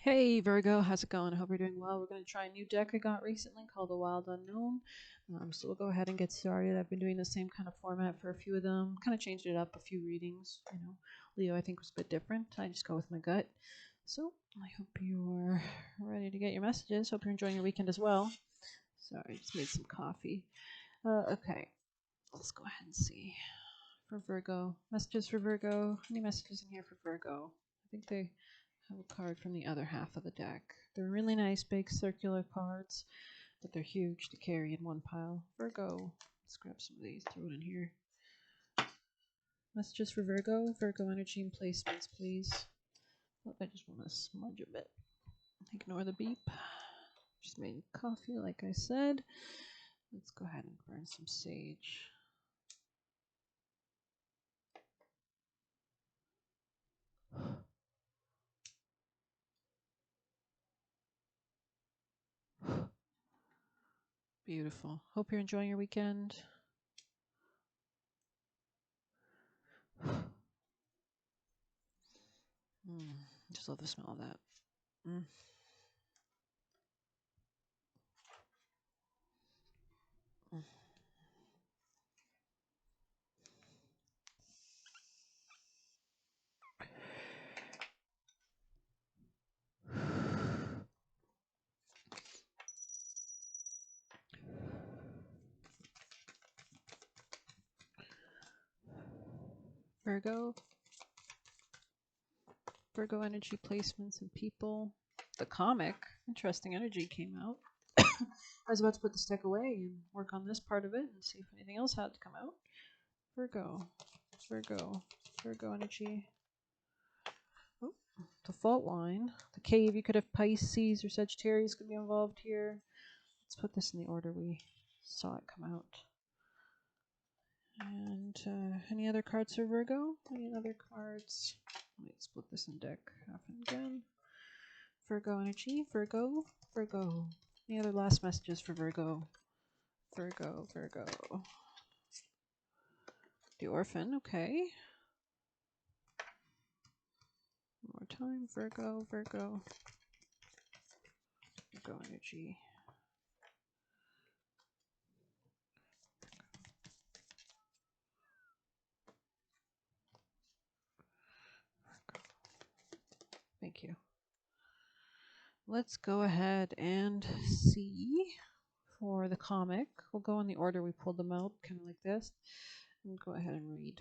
Hey Virgo, how's it going? I hope you're doing well. We're going to try a new deck I got recently called The Wild Unknown. So we'll go ahead and get started. I've been doing the same kind of format for a few of them, kind of changed it up a few readings. Leo I think was a bit different. I just go with my gut. So I hope you're ready to get your messages. Hope you're enjoying your weekend as well. Sorry, I just made some coffee. Okay, let's go ahead and see. For Virgo, messages for Virgo. Any messages in here for Virgo? I think they have a card from the other half of the deck. They're really nice, big circular cards, but they're huge to carry in one pile. Virgo. Let's grab some of these, throw it in here. Messages for Virgo. Virgo energy and placements, please. Oh, I just want to smudge a bit. Ignore the beep. Just made coffee, like I said. Let's go ahead and burn some sage. Beautiful. Hope you're enjoying your weekend. Just love the smell of that. Virgo energy placements and people. The comic, interesting energy came out. I was about to put this deck away and work on this part of it and see if anything else had to come out. Virgo energy. Oh, the fault line. The cave, you could have Pisces or Sagittarius could be involved here. Let's put this in the order we saw it come out. And any other cards for Virgo? Any other cards? Let me split this in deck half and again. Virgo energy, Virgo. Any other last messages for Virgo? Virgo. The orphan, okay. One more time, Virgo energy. Thank you. Let's go ahead and see for the comic. We'll go in the order we pulled them out, kind of like this. And go ahead and read.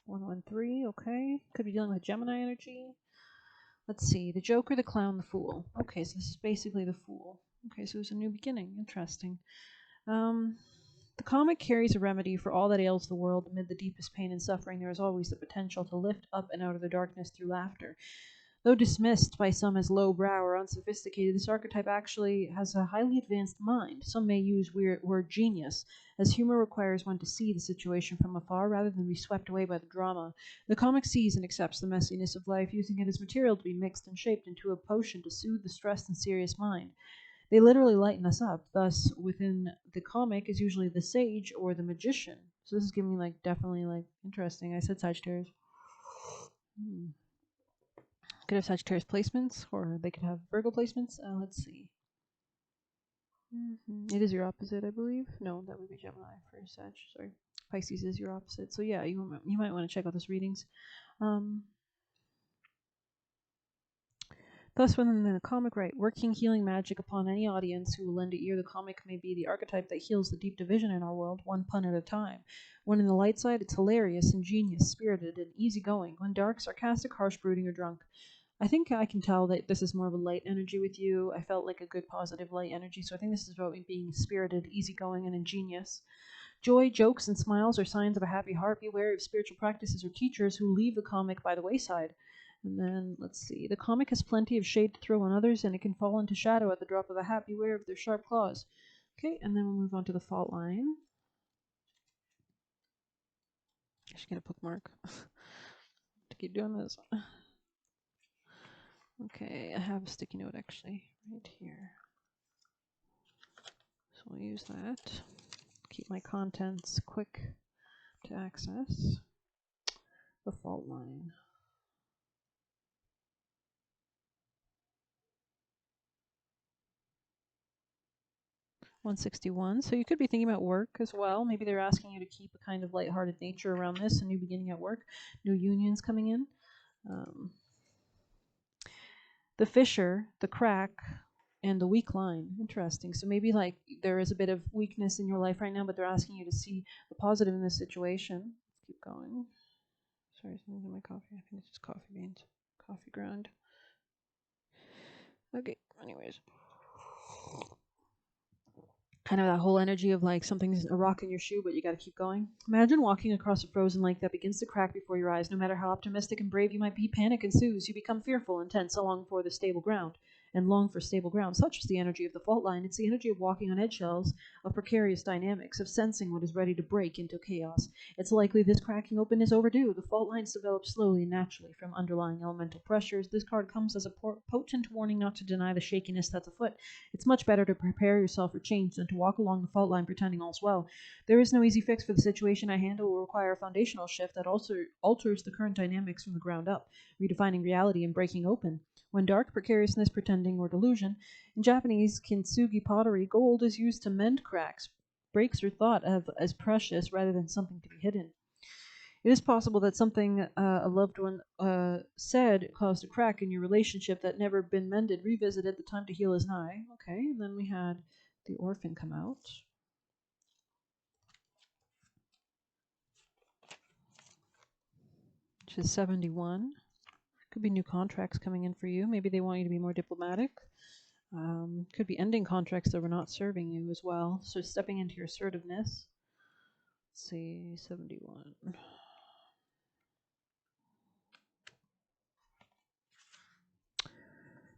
One, 1, 3, okay. Could be dealing with Gemini energy. Let's see. The Joker, the Clown, the Fool. Okay, so this is basically the Fool. Okay, so it's a new beginning. Interesting. The comic carries a remedy for all that ails the world. Amid the deepest pain and suffering, there is always the potential to lift up and out of the darkness through laughter. Though dismissed by some as lowbrow or unsophisticated, this archetype actually has a highly advanced mind. Some may use word genius, as humor requires one to see the situation from afar rather than be swept away by the drama. The comic sees and accepts the messiness of life, using it as material to be mixed and shaped into a potion to soothe the stressed and serious mind. They literally lighten us up. Thus, within the comic is usually the sage or the magician. So this is giving me definitely interesting. I said Sagittarius. Could have Sagittarius placements, or they could have Virgo placements. Let's see. It is your opposite, I believe. No, that would be Gemini for Sag. Sorry, Pisces is your opposite. So yeah, you might want to check out those readings. Thus, within the comic, right, working healing magic upon any audience who will lend an ear, the comic may be the archetype that heals the deep division in our world, one pun at a time. When in the light side, it's hilarious, ingenious, spirited, and easygoing. When dark, sarcastic, harsh, brooding, or drunk. I think I can tell that this is more of a light energy with you. I felt like a good, positive, light energy, so I think this is about being spirited, easygoing, and ingenious. Joy, jokes, and smiles are signs of a happy heart. Beware of spiritual practices or teachers who leave the comic by the wayside. And then, let's see. The comic has plenty of shade to throw on others, and it can fall into shadow at the drop of a hat. Beware of their sharp claws. Okay, and then we'll move on to the fault line. I should get a bookmark to keep doing this. Okay, I have a sticky note actually right here. So I'll use that. Keep my contents quick to access. The fault line. $161. So you could be thinking about work as well. Maybe they're asking you to keep a kind of lighthearted nature around this, a new beginning at work, new unions coming in. The fissure, the crack, and the weak line. Interesting. So maybe like there is a bit of weakness in your life right now, but they're asking you to see the positive in this situation. Let's keep going. Sorry, something's in my coffee. I think it's just coffee beans. Coffee ground. Okay, anyways. Kind of that whole energy of like something's a rock in your shoe, but you got to keep going. Imagine walking across a frozen lake that begins to crack before your eyes. No matter how optimistic and brave you might be, panic ensues. You become fearful and tense, long for the stable ground, and long for stable ground. Such is the energy of the fault line. It's the energy of walking on eggshells, of precarious dynamics, of sensing what is ready to break into chaos. It's likely this cracking open is overdue. The fault lines develop slowly and naturally from underlying elemental pressures. This card comes as a potent warning not to deny the shakiness that's afoot. It's much better to prepare yourself for change than to walk along the fault line pretending all's well. There is no easy fix for the situation I handle. It will require a foundational shift that also alters the current dynamics from the ground up, redefining reality and breaking open. When dark, precariousness, pretending, or delusion, in Japanese kintsugi pottery, gold is used to mend cracks. Breaks are thought of as precious rather than something to be hidden. It is possible that something a loved one said caused a crack in your relationship that never been mended, revisited. The time to heal is nigh. Okay, and then we had the orphan come out. Which is 71. Could be new contracts coming in for you. Maybe they want you to be more diplomatic. Could be ending contracts that were not serving you as well. So stepping into your assertiveness. Let's see, 71.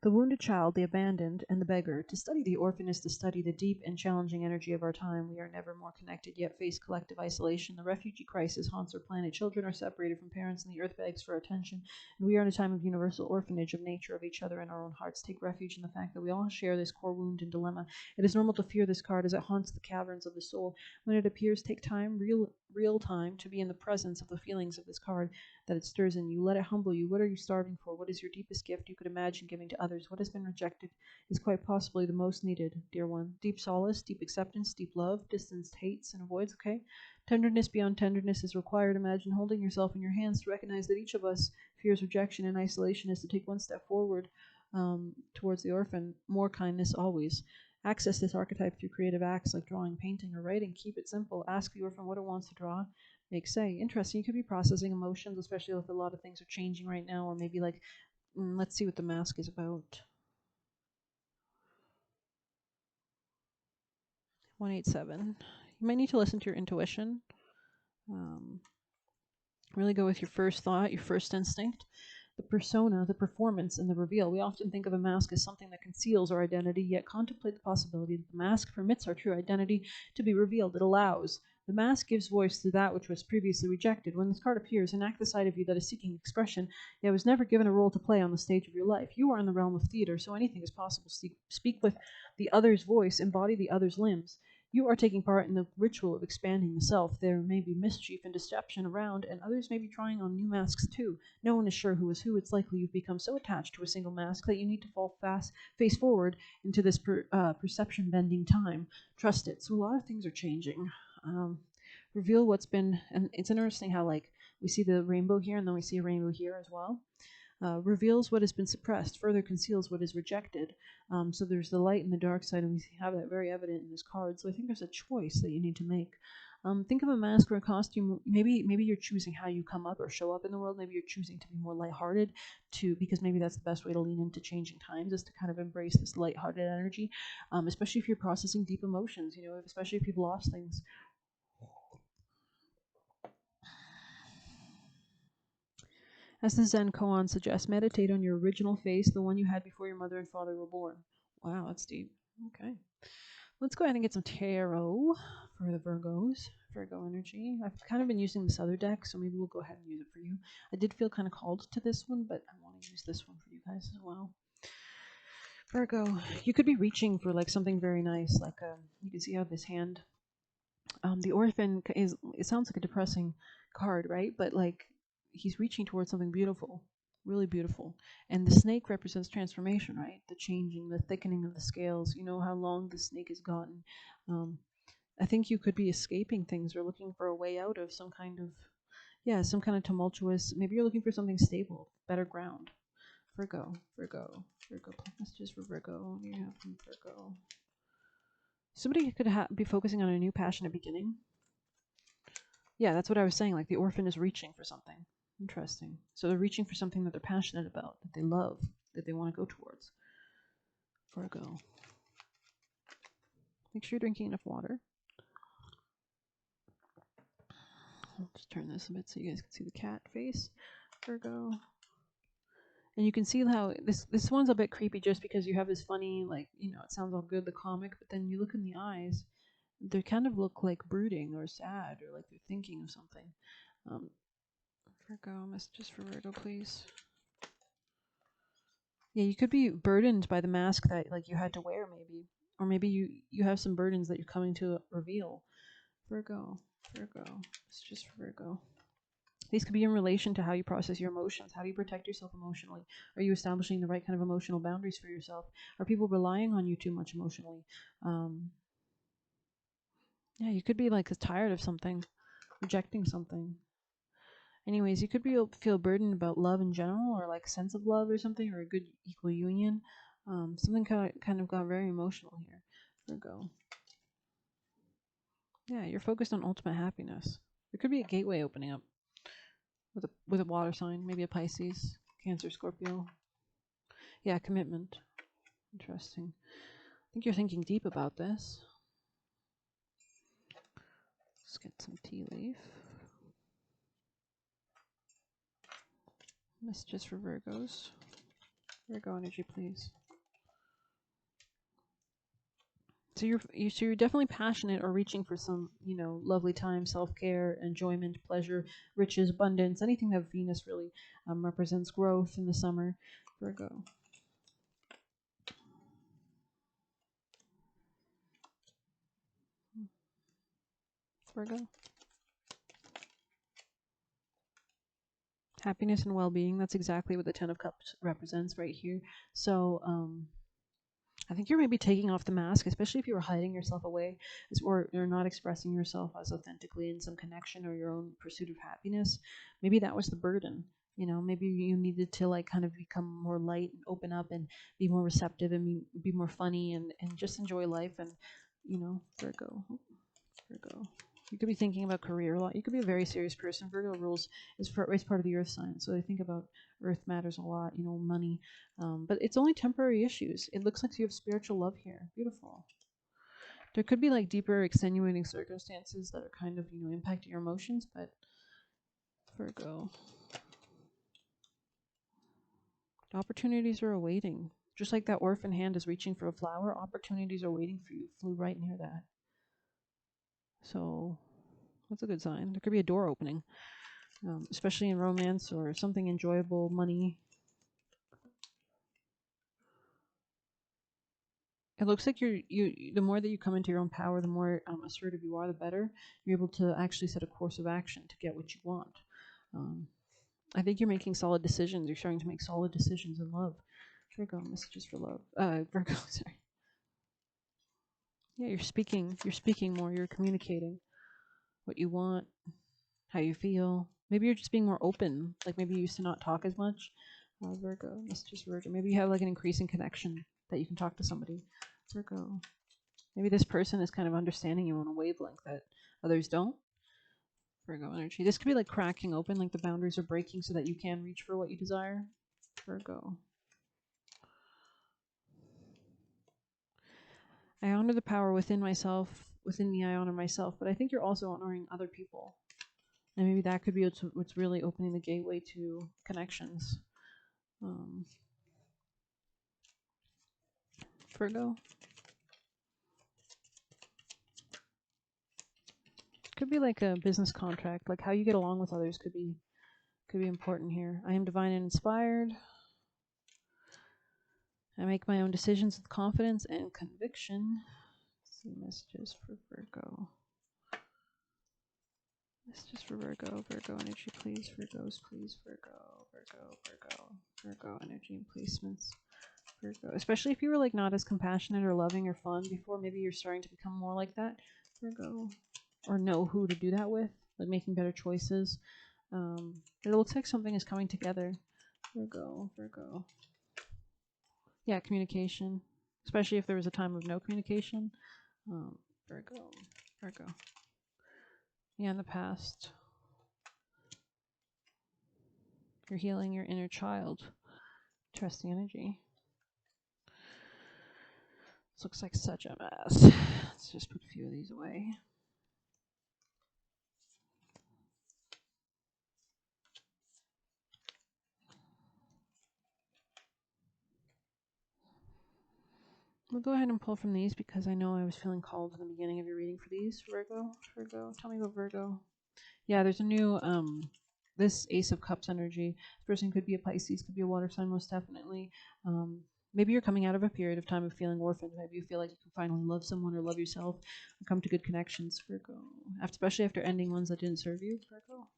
The wounded child, the abandoned, and the beggar. To study the orphan is to study the deep and challenging energy of our time. We are never more connected, yet face collective isolation. The refugee crisis haunts our planet. Children are separated from parents, and the earth begs for attention. And we are in a time of universal orphanage of nature, of each other, and our own hearts. Take refuge in the fact that we all share this core wound and dilemma. It is normal to fear this card as it haunts the caverns of the soul. When it appears, take time, real time, to be in the presence of the feelings of this card that it stirs in you. Let it humble you. What are you starving for? What is your deepest gift you could imagine giving to others? What has been rejected is quite possibly the most needed, dear one. Deep solace, deep acceptance, deep love, distanced hates and avoids, okay? Tenderness beyond tenderness is required. Imagine holding yourself in your hands to recognize that each of us fears rejection and isolation is to take one step forward towards the orphan. More kindness always. Access this archetype through creative acts like drawing, painting, or writing. Keep it simple. Ask the orphan what it wants to draw. Say. Interesting. You could be processing emotions, especially if a lot of things are changing right now, or maybe like, let's see what the mask is about. 187. You might need to listen to your intuition. Really go with your first thought, your first instinct. The persona, the performance, and the reveal. We often think of a mask as something that conceals our identity, yet contemplate the possibility that the mask permits our true identity to be revealed. It allows. The mask gives voice to that which was previously rejected. When this card appears, enact the side of you that is seeking expression, yet was never given a role to play on the stage of your life. You are in the realm of theater, so anything is possible. Speak with the other's voice, embody the other's limbs. You are taking part in the ritual of expanding the self. There may be mischief and deception around, and others may be trying on new masks too. No one is sure who is who. It's likely you've become so attached to a single mask that you need to face forward into this perception-bending time. Trust it. So a lot of things are changing. Reveal what's been, and it's interesting how like we see the rainbow here, and then we see a rainbow here as well. Reveals what has been suppressed, further conceals what is rejected. So there's the light and the dark side, and we have that very evident in this card. So I think there's a choice that you need to make. Think of a mask or a costume. Maybe you're choosing how you come up or show up in the world. Maybe you're choosing to be more lighthearted, because maybe that's the best way to lean into changing times, is to kind of embrace this lighthearted energy, especially if you're processing deep emotions. Especially if you've lost things. As the Zen koan suggests, meditate on your original face, the one you had before your mother and father were born. Wow, that's deep. Okay. Let's go ahead and get some tarot for the Virgos, Virgo I've kind of been using this other deck, so maybe we'll go ahead and use it for you. I did feel kind of called to this one, but I wanted want to use this one for you guys as well. Virgo, you could be reaching for like something very nice, like you can see how this hand, the orphan is, it sounds like a depressing card, right? But like he's reaching towards something beautiful, really beautiful. And the snake represents transformation, right? The changing, the thickening of the scales. You know how long the snake has gotten. I think you could be escaping things or looking for a way out of some kind of, yeah, some kind of tumultuous. Maybe you're looking for something stable, better ground. Virgo, Virgo, Virgo. Messages for Virgo. What do you have from Virgo? Somebody could be focusing on a new passionate beginning. Yeah, that's what I was saying. Like the orphan is reaching for something. Interesting. So they're reaching for something that they're passionate about, that they love, that they want to go towards. Virgo. Make sure you're drinking enough water. I'll just turn this a bit so you guys can see the cat face. Virgo. And you can see how this one's a bit creepy just because you have this funny, like, you know, it sounds all good, the comic, but then you look in the eyes, they kind of look like brooding or sad or like they're thinking of something. Virgo, messages for Virgo, please. Yeah, you could be burdened by the mask that like you had to wear, maybe, or maybe you have some burdens that you're coming to reveal. Virgo, Virgo, messages for Virgo. These could be in relation to how you process your emotions. How do you protect yourself emotionally? Are you establishing the right kind of emotional boundaries for yourself? Are people relying on you too much emotionally? Yeah, you could be like tired of something, rejecting something. Anyways, you could feel burdened about love in general, or like sense of love or something, or a good equal union. Something kind of got very emotional here. Virgo. Yeah, you're focused on ultimate happiness. There could be a gateway opening up with a water sign, maybe a Pisces, Cancer, Scorpio. Yeah, commitment. Interesting. I think you're thinking deep about this. Let's get some tea leaf. Messages for Virgos. Virgo energy, please. So you're definitely passionate or reaching for some, you know, lovely time, self-care, enjoyment, pleasure, riches, abundance, anything that Venus really represents growth in the summer. Virgo. Virgo. Happiness and well-being. That's exactly what the Ten of Cups represents right here. So I think you're maybe taking off the mask, especially if you were hiding yourself away, or you're not expressing yourself as authentically in some connection or your own pursuit of happiness. Maybe that was the burden. You know, maybe you needed to like kind of become more light and open up and be more receptive and be more funny and just enjoy life. And, you know, Virgo. Virgo. You could be thinking about career a lot. You could be a very serious person. Virgo rules is part of the earth sign, so they think about earth matters a lot. You know, money, but it's only temporary issues. It looks like you have spiritual love here. Beautiful. There could be like deeper extenuating circumstances that are kind of, you know, impacting your emotions, but Virgo, opportunities are awaiting. Just like that orphan hand is reaching for a flower, opportunities are waiting for you. Flew right near that. So that's a good sign. There could be a door opening. Especially in romance or something enjoyable, money. It looks like the more that you come into your own power, the more assertive you are, the better you're able to actually set a course of action to get what you want. I think you're making solid decisions. You're starting to make solid decisions in love. Virgo, messages for love. Virgo, sorry. Yeah, you're speaking more. You're communicating what you want, how you feel. Maybe you're just being more open. Like maybe you used to not talk as much. Virgo, messages for Virgo. Maybe you have like an increasing connection that you can talk to somebody. Virgo. Maybe this person is kind of understanding you on a wavelength that others don't. Virgo energy. This could be like cracking open, like the boundaries are breaking so that you can reach for what you desire. Virgo. I honor the power within myself. Within me, I honor myself. But I think you're also honoring other people. And maybe that could be what's really opening the gateway to connections. Virgo. Could be like a business contract. Like how you get along with others could be important here. I am divine and inspired. I make my own decisions with confidence and conviction. Let's see messages for Virgo. Messages for Virgo. Virgo energy, please. Virgos, please. Virgo. Virgo energy and placements. Virgo. Especially if you were like not as compassionate or loving or fun before. Maybe you're starting to become more like that. Virgo. Or know who to do that with. Like making better choices. It looks like something is coming together. Virgo. Yeah, communication. Especially if there was a time of no communication. Virgo. Yeah, in the past. You're healing your inner child. Interesting energy. This looks like such a mess. Let's just put a few of these away. We'll go ahead and pull from these because I know I was feeling called in the beginning of your reading for these. Virgo. Tell me about Virgo. Yeah, there's a new, this Ace of Cups energy. This person could be a Pisces, could be a water sign, most definitely. Maybe you're coming out of a period of time of feeling orphaned. Maybe you feel like you can finally love someone or love yourself or come to good connections, Virgo. Especially after ending ones that didn't serve you, Virgo.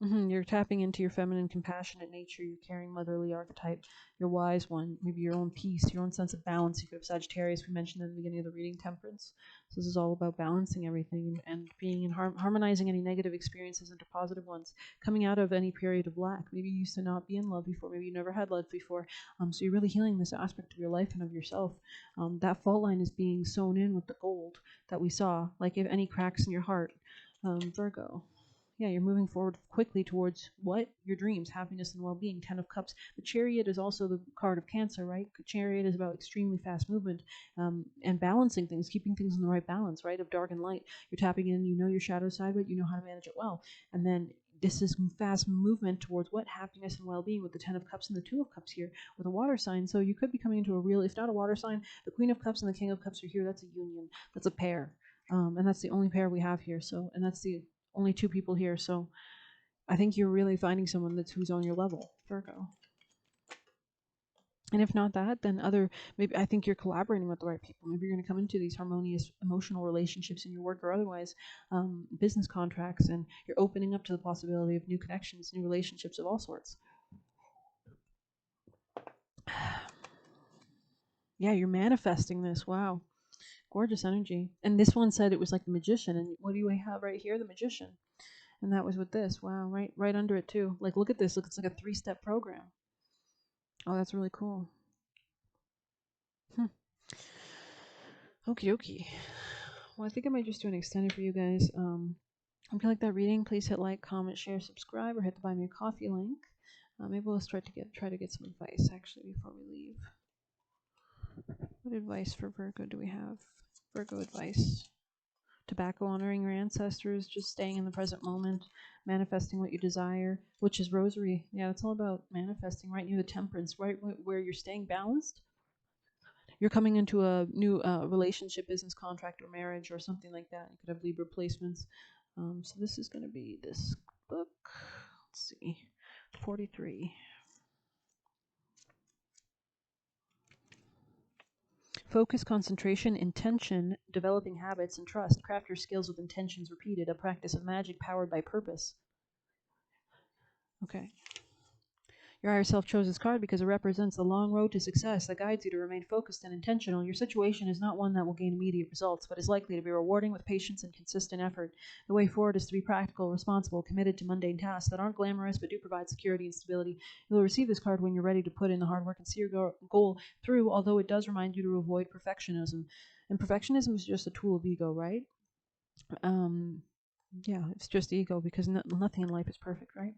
You're tapping into your feminine, compassionate nature, your caring, motherly archetype, your wise one, maybe your own peace, your own sense of balance. You could have Sagittarius, we mentioned in the beginning of the reading, Temperance. So this is all about balancing everything and being in harmonizing any negative experiences into positive ones. Coming out of any period of lack. Maybe you used to not be in love before. Maybe you never had love before. So you're really healing this aspect of your life and of yourself. That fault line is being sewn in with the gold that we saw. Like if any cracks in your heart, Virgo. Yeah, you're moving forward quickly towards what? Your dreams, happiness, and well-being. 10 of Cups. The Chariot is also the card of Cancer, right? The Chariot is about extremely fast movement and balancing things, keeping things in the right balance, right? Of dark and light. You're tapping in, you know your shadow side, but you know how to manage it well. And then this is fast movement towards what? Happiness and well-being with the 10 of Cups and the 2 of Cups here with a water sign. So you could be coming into a real, if not a water sign, the Queen of Cups and the King of Cups are here. That's a union. That's a pair. And that's the only pair we have here. So, and that's the only 2 people here, so I think you're really finding someone who's on your level, Virgo. And if not that, then maybe I think you're collaborating with the right people. Maybe you're going to come into these harmonious emotional relationships in your work or otherwise, business contracts, and you're opening up to the possibility of new connections, new relationships of all sorts. Yeah, you're manifesting this. Wow. Gorgeous energy. And this one said it was like the magician. And what do we have right here? The magician. And that was with this. Wow, right under it too. Like, look at this. Look, it's like a 3-step program. Oh, that's really cool. Okie dokie. Well, I think I might just do an extended for you guys. If you like that reading, please hit like, comment, share, subscribe, or hit the Buy Me a Coffee link. Maybe we'll try to get some advice actually before we leave. What advice for Virgo do we have? Virgo advice. Tobacco, honoring your ancestors, just staying in the present moment, manifesting what you desire, which is rosary. Yeah, it's all about manifesting right near the temperance, right where you're staying balanced. You're coming into a new relationship, business contract, or marriage, or something like that. You could have Libra placements. So this is going to be this book. Let's see, 43. Focus, concentration, intention, developing habits, and trust. Craft your skills with intentions repeated, a practice of magic powered by purpose. Okay. Your higher self chose this card because it represents the long road to success that guides you to remain focused and intentional. Your situation is not one that will gain immediate results, but is likely to be rewarding with patience and consistent effort. The way forward is to be practical, responsible, committed to mundane tasks that aren't glamorous but do provide security and stability. You'll receive this card when you're ready to put in the hard work and see your goal through, although it does remind you to avoid perfectionism. And perfectionism is just a tool of ego, right? Yeah, it's just ego because nothing in life is perfect, right?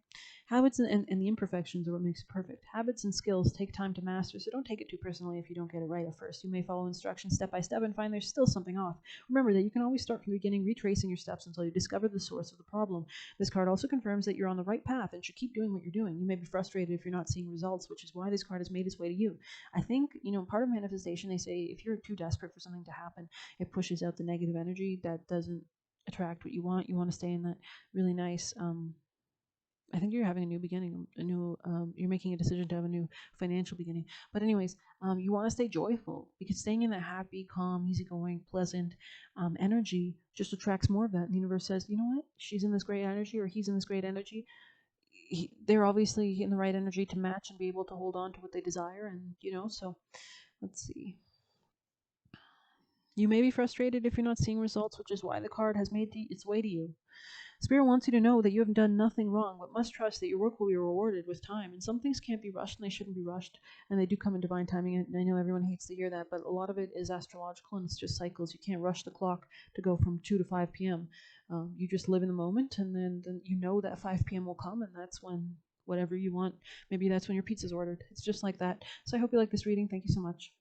Habits and the imperfections are what makes it perfect. Habits and skills take time to master, so don't take it too personally if you don't get it right at first. You may follow instructions step by step and find there's still something off. Remember that you can always start from the beginning, retracing your steps until you discover the source of the problem. This card also confirms that you're on the right path and should keep doing what you're doing. You may be frustrated if you're not seeing results, which is why this card has made its way to you. I think, part of manifestation, they say if you're too desperate for something to happen, it pushes out the negative energy that doesn't attract what you want. You want to stay in that really nice I think you're having a new beginning, a new, you're making a decision to have a new financial beginning. But anyways, you want to stay joyful, because staying in that happy, calm, easygoing, pleasant energy just attracts more of that. And the universe says, you know what? She's in this great energy, or he's in this great energy. They're obviously in the right energy to match and be able to hold on to what they desire. And, so let's see. You may be frustrated if you're not seeing results, which is why the card has made its way to you. Spirit wants you to know that you have done nothing wrong, but must trust that your work will be rewarded with time. And some things can't be rushed, and they shouldn't be rushed, and they do come in divine timing. And I know everyone hates to hear that, but a lot of it is astrological, and it's just cycles. You can't rush the clock to go from 2 to 5 p.m. You just live in the moment, and then you know that 5 p.m. will come, and that's when whatever you want, maybe that's when your pizza's ordered. It's just like that. So I hope you like this reading. Thank you so much.